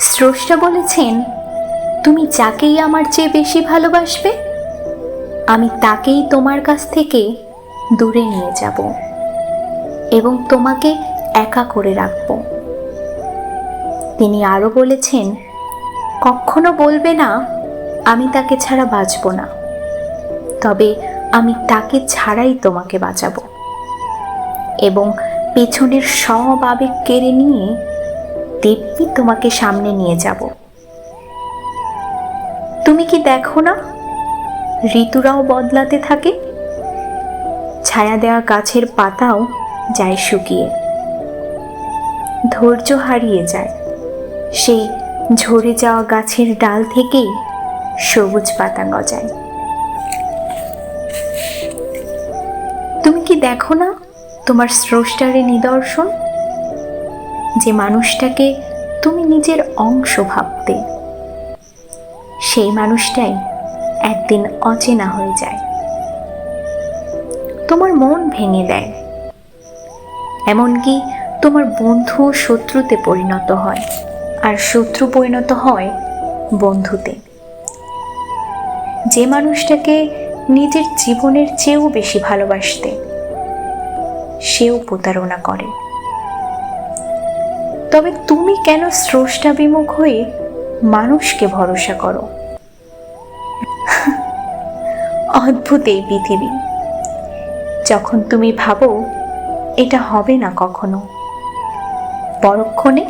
স্রষ্টা বলেছেন, তুমি যাকেই আমার চেয়ে বেশি ভালোবাসবে, আমি তাকেই তোমার কাছ থেকে দূরে নিয়ে যাব এবং তোমাকে একা করে রাখব। তিনি আরো বলেছেন, কখনো বলবে না আমি তাকে ছাড়া বাঁচব না, তবে আমি তাকে ছাড়াই তোমাকে বাঁচাবো এবং পেছনের সব আবেগ কেড়ে নিয়ে দিব্যি তোমাকে সামনে নিয়ে যাব। তুমি কি দেখো না, ঋতুরাও বদলাতে থাকে, ছায়া দেওয়া গাছের পাতাও যায় শুকিয়ে, ধৈর্য হারিয়ে যায়, সেই ঝরে যাওয়া গাছের ডাল থেকেই সবুজ পাতা গজায়। তুমি কি দেখো না তোমার স্রষ্টারে নিদর্শন, যে মানুষটাকে তুমি নিজের অংশ ভাবতে, সেই মানুষটাই একদিন অচেনা হয়ে যায়, তোমার মন ভেঙে দেয়, এমনকি তোমার বন্ধু শত্রুতে পরিণত হয়, আর শত্রু পরিণত হয় বন্ধুতে। যে মানুষটাকে নিজের জীবনের চেয়েও বেশি ভালোবাসতে, সেও প্রতারণা করে। তবে তুমি কেন স্রষ্টা বিমুখ হয়ে মানুষকে ভরসা করো? অদ্ভুত এই পৃথিবী। যখন তুমি ভাবো এটা হবে না কখনো, পরক্ষণে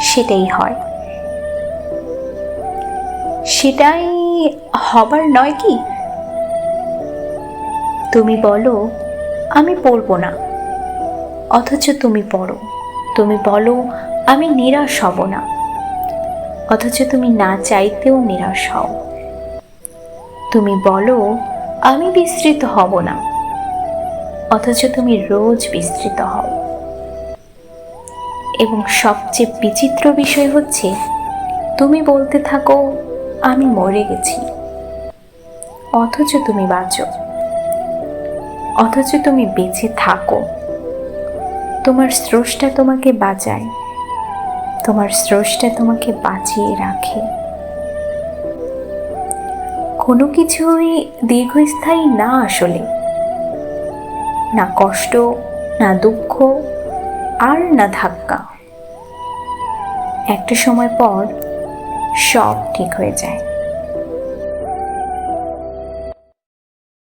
সেটাই হয়। সেটাই হবার নয় কি? তুমি বলো আমি পড়বো না, অথচ তুমি পড়ো। তুমি বলো আমি নিরাশ হব না, অথচ তুমি না চাইতেও নিরাশ হও। তুমি বলো আমি বিস্মৃত হব না, অথচ তুমি রোজ বিস্মৃত হও। এবং সবচেয়ে বিচিত্র বিষয় হচ্ছে, তুমি বলতে থাকো আমি মরে গেছি, অথচ তুমি বাঁচো, অথচ তুমি বেঁচে থাকো। তোমার স্রষ্টা তোমাকে বাঁচায়, তোমার স্রষ্টা তোমাকে বাঁচিয়ে রাখে। কোনো কিছুই দীর্ঘস্থায়ী না আসলে, না কষ্ট, না দুঃখ, আর না ধাক্কা। একটা সময় পর সব ঠিক হয়ে যায়।